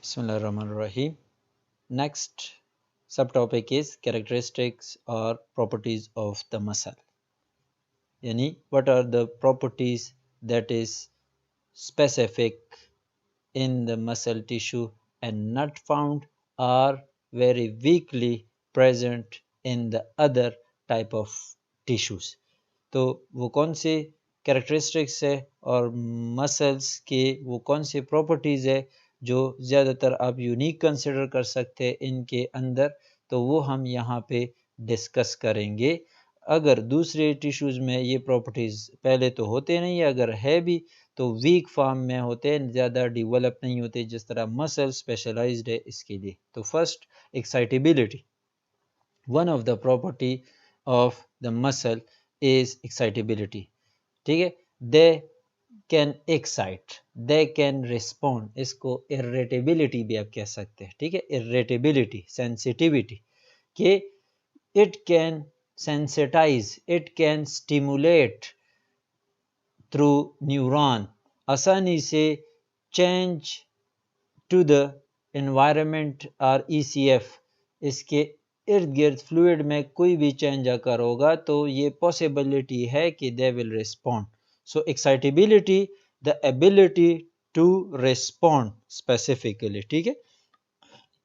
Bismillahirrahmanirrahim. Next subtopic is characteristics or properties of the muscle. Yani what are the properties that is specific in the muscle tissue and not found or very weakly present in the other type of tissues. तो वो कौन से characteristics है और muscles के वो कौन से प्रॉपर्टीज़ है जो ज़्यादातर आप यूनिक कंसिडर कर सकते हैं इनके अंदर, तो वो हम यहाँ पे डिस्कस करेंगे। अगर दूसरे टिश्यूज़ में ये प्रॉपर्टीज़ पहले तो होते नहीं है, अगर है भी तो वीक फॉर्म में होते हैं, ज़्यादा डेवलप नहीं होते, जिस तरह मसल स्पेशलाइज्ड है इसके लिए। तो first, excitability. One of the property of the muscle is excitability. ठीक है, they can excite, they can respond, इसको इरिटेबिलिटी भी आप कह सकते हैं। ठीक है, इरिटेबिलिटी, सेंसिटिविटी, कि it can sensitise, it can stimulate through neuron, आसानी से चेंज टू द एनवायरनमेंट और ECF, इसके इर्द गिर्द फ्लूइड में कोई भी चेंज अगर होगा तो ये पॉसिबिलिटी है कि they will respond. So excitability, the ability to respond specifically. ठीक है,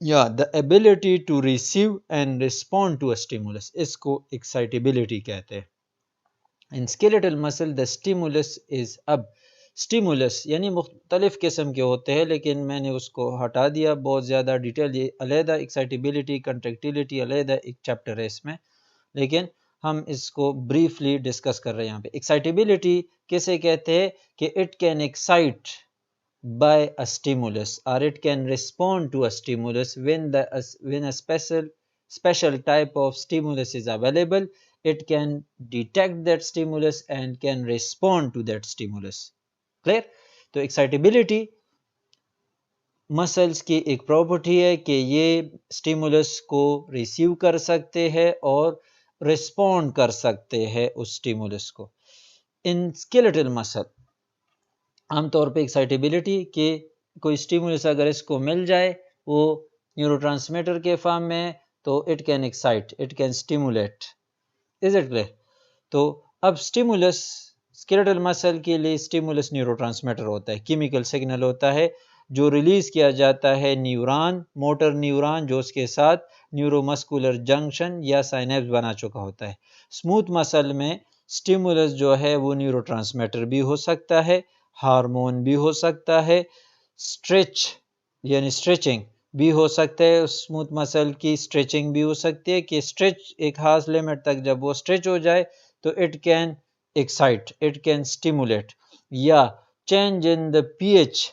या the ability to receive and respond to a stimulus, इसको एक्साइटेबिलिटी कहते हैं। In skeletal muscle the stimulus is, अब स्टिमुलस यानी मुख्तलिफ किस्म के होते हैं, लेकिन मैंने उसको हटा दिया, बहुत ज़्यादा डिटेल, ये अलहदा एक्साइटेबिलिटी कंट्रैक्टिलिटी अलहदा एक चैप्टर है इसमें, लेकिन हम इसको ब्रीफली डिस्कस कर रहे हैं यहाँ पे। एक्साइटेबिलिटी किसे कहते हैं कि it can excite by a stimulus or it can respond to a stimulus when a special type of stimulus is available. It can detect that stimulus and can respond to that stimulus. Clear? तो excitability muscles की एक property है कि ये stimulus को receive कर सकते हैं और रिस्पॉन्ड कर सकते हैं उस स्टिमुलस को। इन स्केलेटल मसल आमतौर पे एक्साइटेबिलिटी के कोई स्टिमुलस अगर इसको मिल जाए वो न्यूरोट्रांसमीटर के फॉर्म में, तो it can excite, it can stimulate. Is it clear? तो अब स्टिमुलस, स्केलेटल मसल के लिए स्टिमुलस न्यूरोट्रांसमीटर होता है, केमिकल सिग्नल होता है जो रिलीज किया जाता है न्यूरॉन, मोटर न्यूरॉन, जो उसके साथ न्यूरोमस्कुलर जंक्शन या साइनेप्स बना चुका होता है। स्मूथ मसल में स्टिमुलस जो है वो न्यूरोट्रांसमीटर भी हो सकता है, हार्मोन भी हो सकता है, स्ट्रेच यानी स्ट्रेचिंग भी हो सकता है, स्मूथ मसल की स्ट्रेचिंग भी हो सकती है कि स्ट्रेच एक खास लिमिट तक जब वो स्ट्रेच हो जाए तो it can excite, it can stimulate. या change in the pH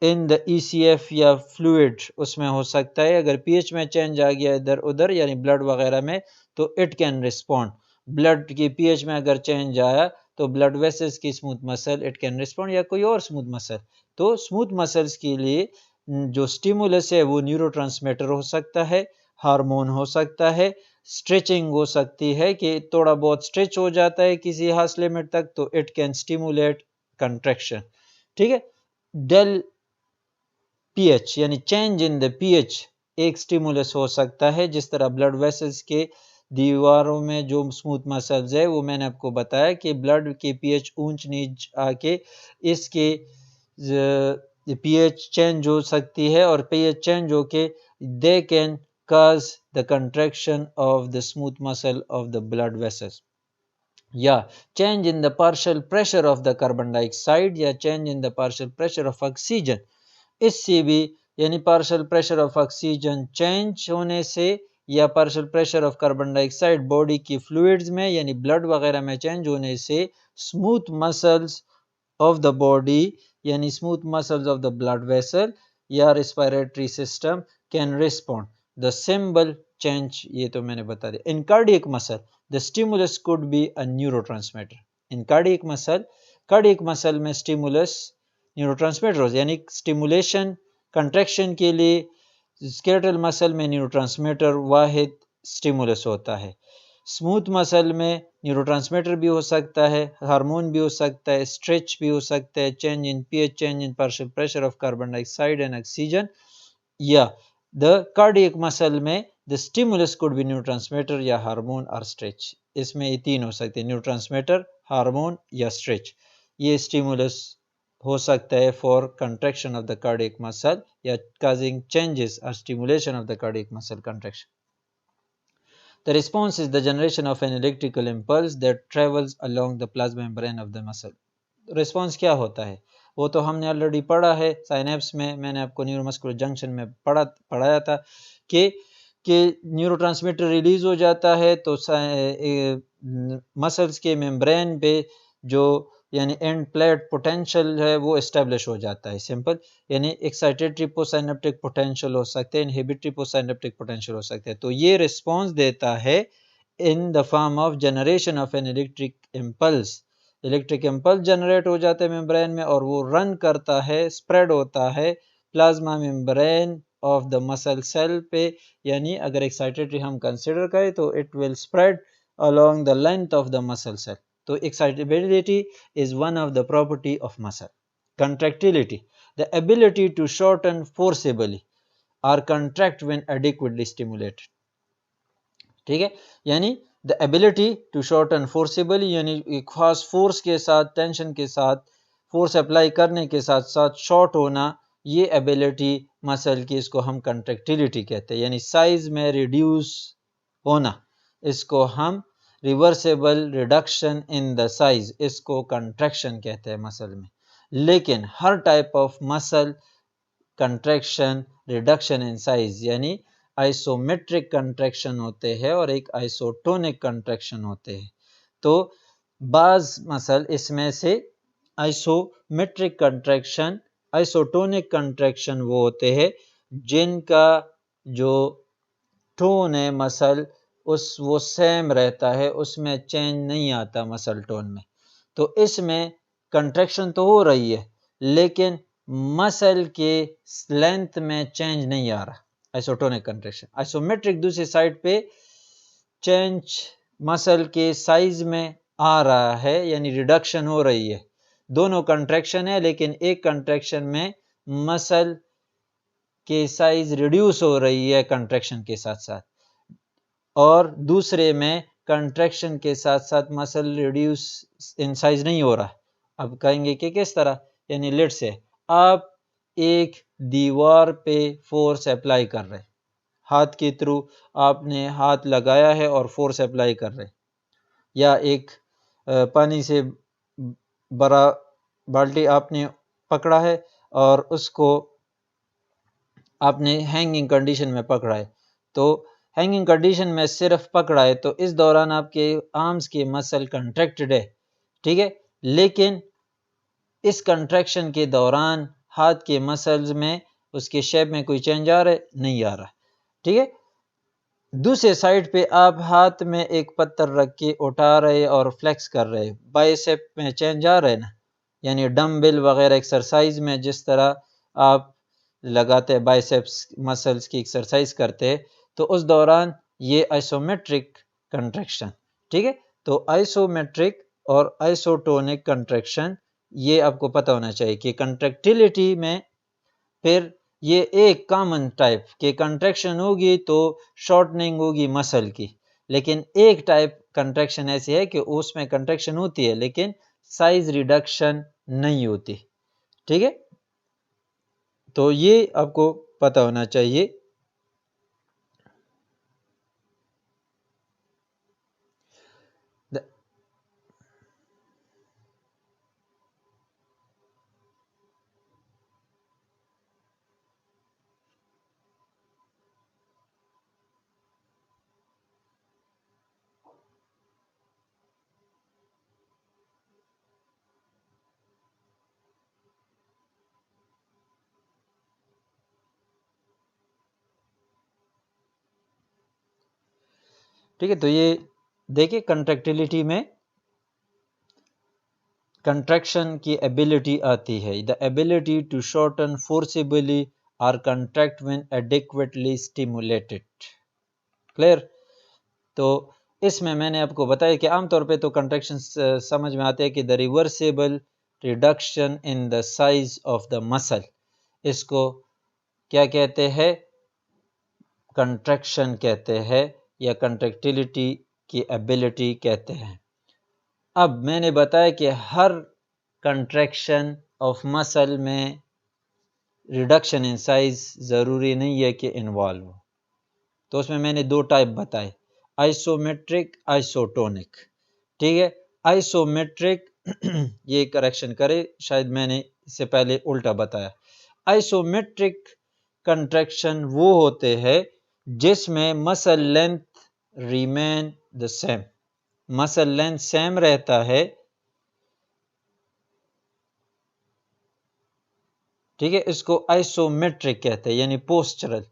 in the ECF या फ्लूइड, उसमें हो सकता है, अगर pH में चेंज आ गया इधर उधर यानी ब्लड वगैरह में, तो इट कैन रिस्पॉन्ड। ब्लड की pH में अगर चेंज आया तो ब्लड वेसल्स की smooth muscle it can respond, या कोई और स्मूथ मसल। तो स्मूथ मसल्स के लिए जो स्टिमुलस है वो न्यूरोट्रांसमीटर हो सकता है, हार्मोन हो सकता है, स्ट्रेचिंग हो सकती है कि थोड़ा बहुत स्ट्रेच हो जाता है किसी खास लिमिट तक, तो इट कैन स्टिमुलेट कंट्रैक्शन। ठीक है, डेल pH यानी चेंज इन द pH एक स्टिमुलस हो सकता है, जिस तरह ब्लड वेसल्स के दीवारों में जो स्मूथ मसल्स है वो मैंने आपको बताया कि ब्लड के pH ऊंच नीच आके इसके pH चेंज हो सकती है, और pH चेंज होके they can cause the contraction of the smooth muscle of the blood vessels, या change in the partial pressure of the carbon dioxide, या change in the partial pressure of oxygen, इससे भी यानी partial pressure of oxygen change होने से या partial pressure of carbon dioxide body की fluids में यानी ब्लड वगैरह में चेंज होने से smooth muscles of the body यानी smooth muscles of the blood vessel या respiratory system can respond the symbol change. ये तो मैंने बता दिया। In cardiac muscle the stimulus could be a neurotransmitter. In cardiac muscle में स्टिमुलस न्यूरोट्रांसमीटर यानी stimulation contraction के लिए स्केलेटल मसल में न्यूरोट्रांसमीटर वाहिद स्टिमुलस होता है। स्मूथ मसल में न्यूरोट्रांसमीटर भी हो सकता है, हार्मोन भी हो सकता है, स्ट्रेच भी हो सकता है, change in pH, change in partial pressure of carbon dioxide and oxygen, या द कार्डियक मसल में the stimulus could B neurotransmitter या हार्मोन और स्ट्रेच। इसमें ये तीन हो सकते हैं, न्यूरोट्रांसमीटर, हार्मोन या स्ट्रेच। ये स्टिमुलस हो सकता है for contraction of the cardiac muscle या causing changes or stimulation of the cardiac muscle contraction. The response is the generation of an electrical impulse that travels along the plasma membrane of the muscle. Response क्या होता है वो तो हमने already पढ़ा है synapse में, मैंने आपको न्यूरोमस्कुलर जंक्शन में पढ़ाया था कि न्यूरोट्रांसमीटर रिलीज हो जाता है तो मसल्स के मेम्ब्रेन पे जो यानी एंड प्लेट पोटेंशियल है वो इस्टेब्लिश हो जाता है। सिंपल, यानी एक्साइटेटरी पोसाइनेप्टिक पोटेंशियल हो सकते हैं, इनहिबिटरी पोसाइनेप्टिक पोटेंशियल हो सकते हैं। तो ये रिस्पॉन्स देता है in the form of generation of an electric impulse. Electric impulse generate हो जाते हैं मेम्ब्रेन में और वो रन करता है, स्प्रेड होता है plasma membrane of the muscle cell पे। यानी अगर एक्साइटेटरी हम कंसिडर करें तो it will spread along the length of the muscle cell. So excitability is one of the property of muscle. Contractility, the ability to shorten forcibly or contract when adequately stimulated. ठीक है, यानी the ability to shorten forcibly यानी खास force के साथ, tension के साथ, force apply करने के साथ साथ शॉर्ट होना, ये एबिलिटी मसल की, इसको हम कंट्रैक्टिलिटी कहते हैं। यानी साइज में रिड्यूस होना, इसको हम reversible reduction in the size, इसको कंट्रैक्शन कहते हैं मसल में। लेकिन हर type of muscle contraction reduction in size यानी आइसोमेट्रिक कंट्रैक्शन होते हैं और एक आइसोटोनिक कंट्रैक्शन होते हैं। तो बाज मसल इसमें से आइसोमेट्रिक कंट्रैक्शन, आइसोटोनिक कंट्रैक्शन वो होते हैं जिनका जो टोन है मसल वो सेम रहता है, उसमें चेंज नहीं आता मसल टोन में। तो इसमें कंट्रैक्शन तो हो रही है लेकिन मसल के लेंथ में चेंज नहीं आ रहा, आइसोटोनिक कंट्रैक्शन। आइसोमेट्रिक दूसरी साइड पे चेंज मसल के साइज में आ रहा है, यानी रिडक्शन हो रही है। दोनों कंट्रैक्शन है लेकिन एक कंट्रैक्शन में मसल के साइज रिड्यूस हो रही है कंट्रैक्शन के साथ साथ, और दूसरे में कंट्रैक्शन के साथ साथ मसल रिड्यूस इन साइज नहीं हो रहा। अब कहेंगे कि किस तरह, यानी लेट से आप एक दीवार पे फोर्स अप्लाई कर रहे, हाथ के थ्रू आपने हाथ लगाया है और फोर्स अप्लाई कर रहे, या एक पानी से बड़ा बाल्टी आपने पकड़ा है और उसको आपने हैंगिंग कंडीशन में पकड़ा है। तो हैंगिंग कंडीशन में सिर्फ पकड़ा है तो इस दौरान आपके आर्म्स के मसल कंट्रैक्टेड है, ठीक है, लेकिन इस कंट्रैक्शन के दौरान हाथ के मसल्स में उसके शेप में कोई चेंज आ रहा है, नहीं आ रहा, ठीक है। दूसरे साइड पे आप हाथ में एक पत्थर रख के उठा रहे और फ्लेक्स कर रहे, बाइसेप में चेंज आ रहा है ना, यानी डम्बल वगैरह एक्सरसाइज में जिस तरह आप लगाते हैं बाइसेप्स मसल्स की एक्सरसाइज करते हैं, तो उस दौरान ये आइसोमेट्रिक कंट्रैक्शन, ठीक है। तो आइसोमेट्रिक और आइसोटोनिक कंट्रैक्शन ये आपको पता होना चाहिए कि कंट्रैक्टिलिटी में फिर ये एक कॉमन टाइप के कंट्रैक्शन होगी तो शॉर्टनिंग होगी मसल की, लेकिन एक टाइप कंट्रैक्शन ऐसी है कि उसमें कंट्रैक्शन होती है लेकिन साइज रिडक्शन नहीं होती, ठीक है। तो ये आपको पता होना चाहिए। ठीक है, तो ये देखिए कंट्रैक्टिलिटी में कंट्रैक्शन की एबिलिटी आती है, the ability to shorten forcibly और contract when adequately stimulated, clear. तो इसमें मैंने आपको बताया कि आमतौर पे तो कंट्रैक्शन समझ में आते हैं कि the reversible reduction in the size of the muscle, इसको क्या कहते हैं, कंट्रैक्शन कहते हैं या कंट्रैक्टिलिटी की एबिलिटी कहते हैं। अब मैंने बताया कि हर कंट्रैक्शन ऑफ मसल में रिडक्शन इन साइज ज़रूरी नहीं है कि इन्वॉल्व हो। तो उसमें मैंने दो टाइप बताए, आइसोमेट्रिक, आइसोटोनिक। ठीक है, आइसोमेट्रिक ये करेक्शन करे, शायद मैंने इससे पहले उल्टा बताया। आइसोमेट्रिक कंट्रैक्शन वो होते हैं जिसमें muscle length remain the same, muscle length same रहता है। ठीक है, इसको आइसोमेट्रिक कहते हैं, यानी पोस्चरल।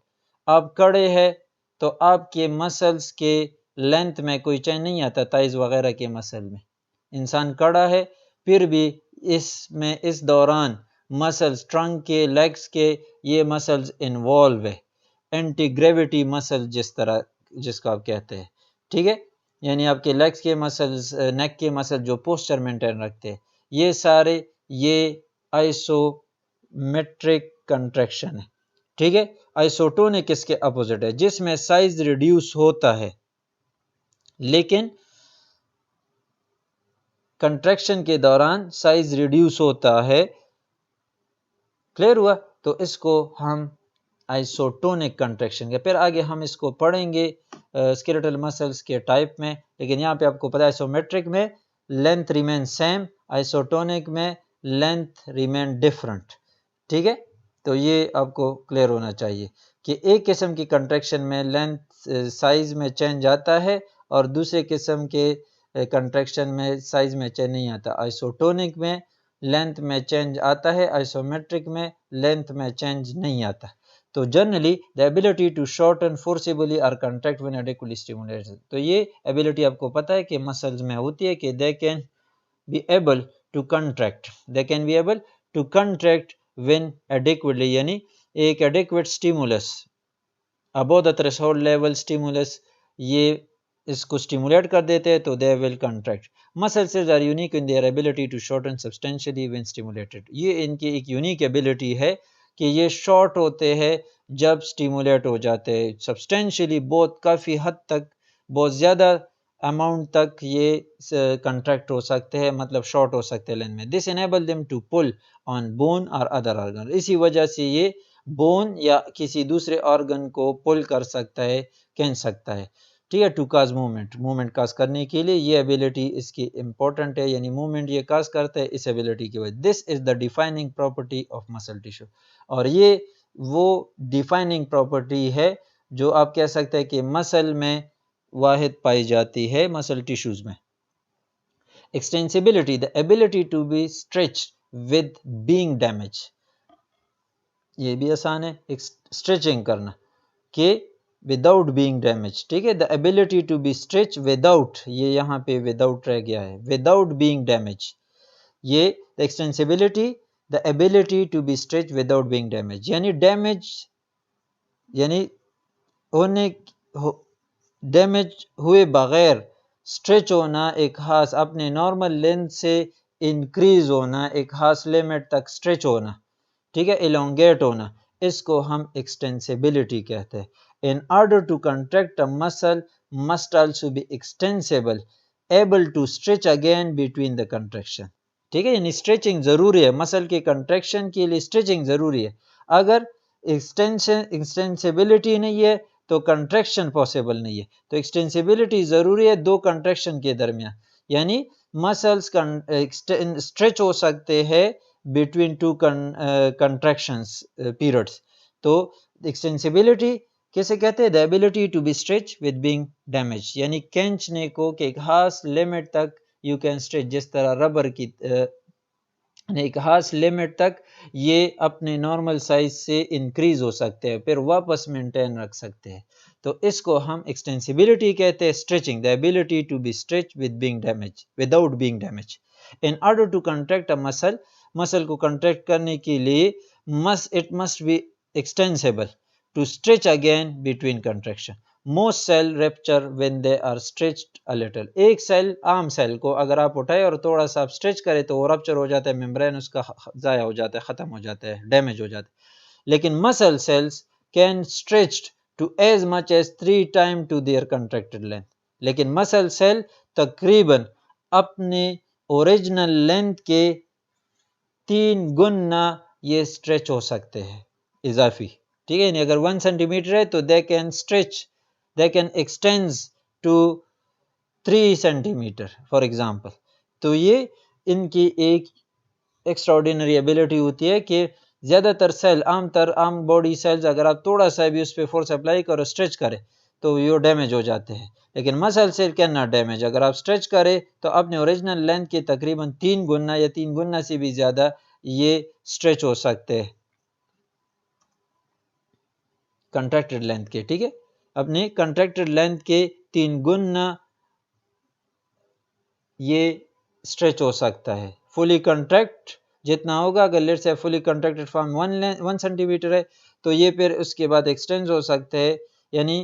आप खड़े हैं तो आपके मसल्स के लेंथ में कोई चेंज नहीं आता, थाइज वगैरह के मसल में। इंसान खड़ा है फिर भी इसमें इस दौरान मसल्स, ट्रंक के, लेग्स के, ये मसल्स इन्वॉल्व है। एंटी ग्रेविटी मसल जिसका आप कहते हैं। ठीक है, यानी आपके लेग्स के मसल्स, नेक के मसल जो पोस्चर मेंटेन रखते हैं, ये सारे ये आइसोमेट्रिक कंट्रैक्शन है। ठीक है, आइसोटोनिक इसके अपोजिट है, जिसमें साइज रिड्यूस होता है लेकिन कंट्रैक्शन के दौरान साइज रिड्यूस होता है। क्लियर हुआ? तो इसको हम आइसोटोनिक कंट्रैक्शन के, फिर आगे हम इसको पढ़ेंगे स्केलेटल मसल्स के टाइप में। लेकिन यहाँ पे आपको पता है आइसोमेट्रिक में लेंथ रिमेन सेम, आइसोटोनिक में लेंथ रिमेन डिफरेंट। ठीक है, तो ये आपको क्लियर होना चाहिए कि एक किस्म की कंट्रैक्शन में लेंथ साइज में चेंज आता है और दूसरे किस्म के कंट्रैक्शन में साइज में चेंज नहीं आता। आइसोटोनिक में लेंथ में चेंज आता है, आइसोमेट्रिक में लेंथ में चेंज नहीं आता। तो generally the ability to shorten forcibly और कंट्रैक्ट व्हेन एडिक्वेटली स्टिमुलेटेड, तो ये एबिलिटी आपको पता है कि मसल्स में होती है कि they can be able to contract, they can be able to contract when adequately, यानी एक adequate stimulus, above the threshold level stimulus, ये इसको स्टिमुलेट कर देते हैं तो they will contract. Muscle cells are unique in their ability to shorten substantially when stimulated, ये इनकी एक यूनिक एबिलिटी है कि ये शॉर्ट होते हैं जब स्टिमुलेट हो जाते हैं सब्सटेंशियली, बहुत काफ़ी हद तक, बहुत ज़्यादा अमाउंट तक ये कंट्रैक्ट हो सकते हैं, मतलब शॉर्ट हो सकते हैं लेंथ में। This enable them to pull on bone और अदर ऑर्गन, इसी वजह से ये बोन या किसी दूसरे ऑर्गन को पुल कर सकता है, खींच सकता है। ठीक है, टू काज मूवमेंट, मूवमेंट काज करने के लिए ये एबिलिटी इसकी इंपॉर्टेंट है, यानी मूवमेंट ये काज करता है इस एबिलिटी की वजह। This is the defining property of muscle tissue, और ये वो डिफाइनिंग प्रॉपर्टी है जो आप कह सकते हैं कि मसल में वाहिद पाई जाती है, मसल टिश्यूज में। Extensibility, the ability to be stretch with being damage, ये भी आसान है, स्ट्रेचिंग करना कि विदाउट बीइंग डैमेज। ठीक है, the ability to be stretch without, ये यहाँ पे विदाउट रह गया है, विदाउट बीइंग डैमेज, ये the extensibility, the ability to be stretch without being damage, यानी डैमेज, यानी होने डैमेज हुए बगैर स्ट्रेच होना, एक खास अपने नॉर्मल लेंथ से इंक्रीज होना, एक खास लिमिट तक स्ट्रेच होना। ठीक है, इलोंगेट होना, इसको हम एक्सटेंसिबिलिटी कहते हैं। In order to contract a muscle must also be extensible, able to stretch again between the contraction. ठीक है, यानी स्ट्रेचिंग जरूरी है, मसल के कंट्रैक्शन के लिए स्ट्रेचिंग जरूरी है। अगर एक्सटेंसिबिलिटी नहीं है तो कंट्रैक्शन पॉसिबल नहीं है। तो एक्सटेंसिबिलिटी जरूरी है दो कंट्रैक्शन के दरमियान, यानी मसल्स स्ट्रेच हो सकते हैं बिटवीन टू कंट्रैक्शंस पीरियड्स। तो एक्सटेंसिबिलिटी किसे कहते हैं? The ability to be stretch with being damage, यानी खींचने को कि एक खास लिमिट तक यू कैन स्ट्रेच, जिस तरह रबर की एक खास लिमिट तक ये अपने नॉर्मल साइज से इंक्रीज हो सकते हैं, फिर वापस मेंटेन रख सकते हैं। तो इसको हम एक्सटेंसिबिलिटी कहते हैं, stretching, the ability to be stretch with being damage, without being damage. In order to contract a muscle, muscle को कंट्रैक्ट करने के लिए it must be extensible to stretch again between contraction. Most cell rupture when they are stretched a little, एक cell, आम cell को अगर आप उठाए और थोड़ा सा आप स्ट्रेच करें तो वो रप्चर हो जाता है, मेम्ब्रेन उसका ज़ाया हो जाता है, ख़त्म हो जाता है, डैमेज हो जाता है। लेकिन muscle cells can stretched to as much as 3 time to their contracted length. लेकिन मसल सेल तकरीबन अपने ओरिजिनल लेंथ के 3 गुना ये स्ट्रेच हो सकते हैं इजाफी। ठीक है, अगर 1 सेंटीमीटर है तो they can extend to 3 centimetre for example. तो ये इनकी एक एक्स्ट्राऑर्डिनरी एबिलिटी होती है कि ज़्यादातर सेल आम बॉडी सेल्स अगर आप थोड़ा सा भी उस पर फोर्स अप्लाई करो, स्ट्रेच करें, तो ये डैमेज हो जाते हैं। लेकिन muscle cell can not damage. अगर आप स्ट्रेच करें तो अपने ओरिजिनल लेंथ के तकरीबन 3 गुना या 3 गुना से भी ज़्यादा ये स्ट्रेच हो सकते हैं कंट्रैक्टेड लेंथ के। ठीक है, अपने कंट्रैक्टेड लेंथ के 3 गुना ये स्ट्रेच हो सकता है। फुली कंट्रैक्ट जितना होगा, अगर लेट से फुली कंट्रैक्टेड फॉर्म 1 सेंटीमीटर है तो ये फिर उसके बाद एक्सटेंड हो सकते हैं यानी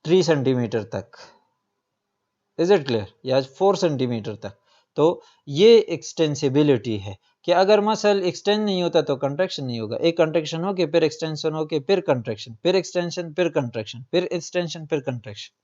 3 सेंटीमीटर तक। Is it clear? या 4 सेंटीमीटर तक। तो ये एक्सटेंसिबिलिटी है कि अगर मसल एक्सटेंड नहीं होता तो कंट्रैक्शन नहीं होगा। एक कंट्रैक्शन हो के फिर एक्सटेंशन हो के फिर कंट्रैक्शन, फिर एक्सटेंशन, फिर कंट्रैक्शन, फिर एक्सटेंशन, फिर contraction.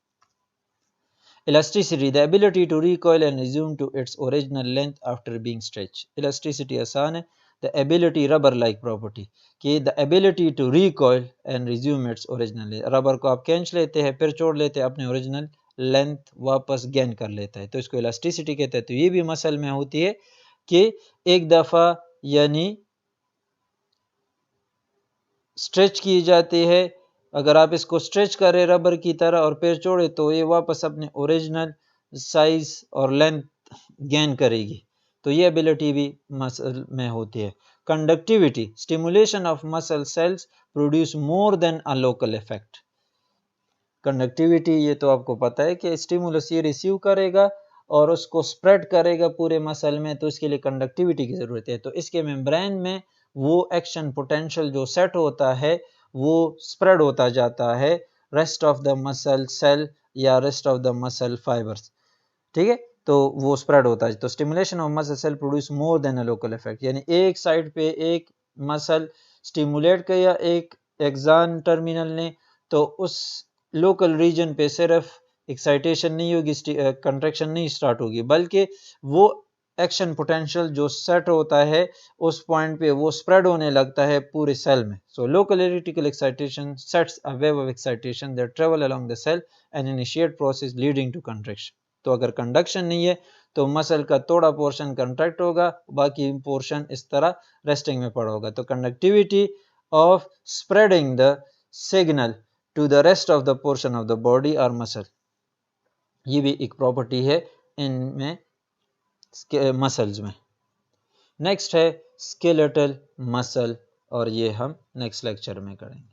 Elasticity, the ability to recoil and resume to its original length after being stretched. Elasticity आसान है, the ability rubber like property कि the ability to recoil and resume its original length। Rubber को आप खींच लेते हैं फिर छोड़ लेते हैं, अपने ओरिजिनल लेंथ वापस गेन कर लेता है, तो इसको इलास्टिसिटी कहते हैं। तो ये भी मसल में होती है कि एक दफ़ा यानी स्ट्रेच की जाती है, अगर आप इसको स्ट्रेच करें रबर की तरह और फिर छोड़े तो ये वापस अपने ओरिजिनल साइज और लेंथ गेन करेगी। तो ये एबिलिटी भी मसल में होती है। Conductivity, stimulation of muscle cells produce more than a local effect. Conductivity ये तो आपको पता है कि स्टिमुलस ये रिसीव करेगा और उसको स्प्रेड करेगा पूरे मसल में, तो इसके लिए कंडक्टिविटी की ज़रूरत है। तो इसके मेम्ब्रेन में वो एक्शन पोटेंशियल जो सेट होता है वो स्प्रेड होता जाता है rest of the muscle cell या rest of the muscle fibres. ठीक है, तो वो स्प्रेड होता है। तो stimulation of muscle cell produce more than a local effect, यानी एक साइड पे एक मसल स्टिमुलेट किया एक एक्सान टर्मिनल ने, तो उस लोकल रीजन पे सिर्फ एक्साइटेशन नहीं होगी, कंट्रैक्शन नहीं स्टार्ट होगी, बल्कि वो एक्शन पोटेंशियल जो सेट होता है उस पॉइंट पे वो स्प्रेड होने लगता है पूरे सेल में। So local electrical excitation sets a wave of excitation that travel along the cell and initiate process leading to contraction. तो अगर कंडक्शन नहीं है तो मसल का थोड़ा पोर्शन कंट्रैक्ट होगा, बाकी पोर्शन इस तरह रेस्टिंग में पड़ा होगा। तो conductivity of spreading the signal to the rest of the portion of the body और मसल, ये भी एक प्रॉपर्टी है इनमें मसल्स में। नेक्स्ट है स्केलेटल मसल और ये हम नेक्स्ट लेक्चर में करेंगे।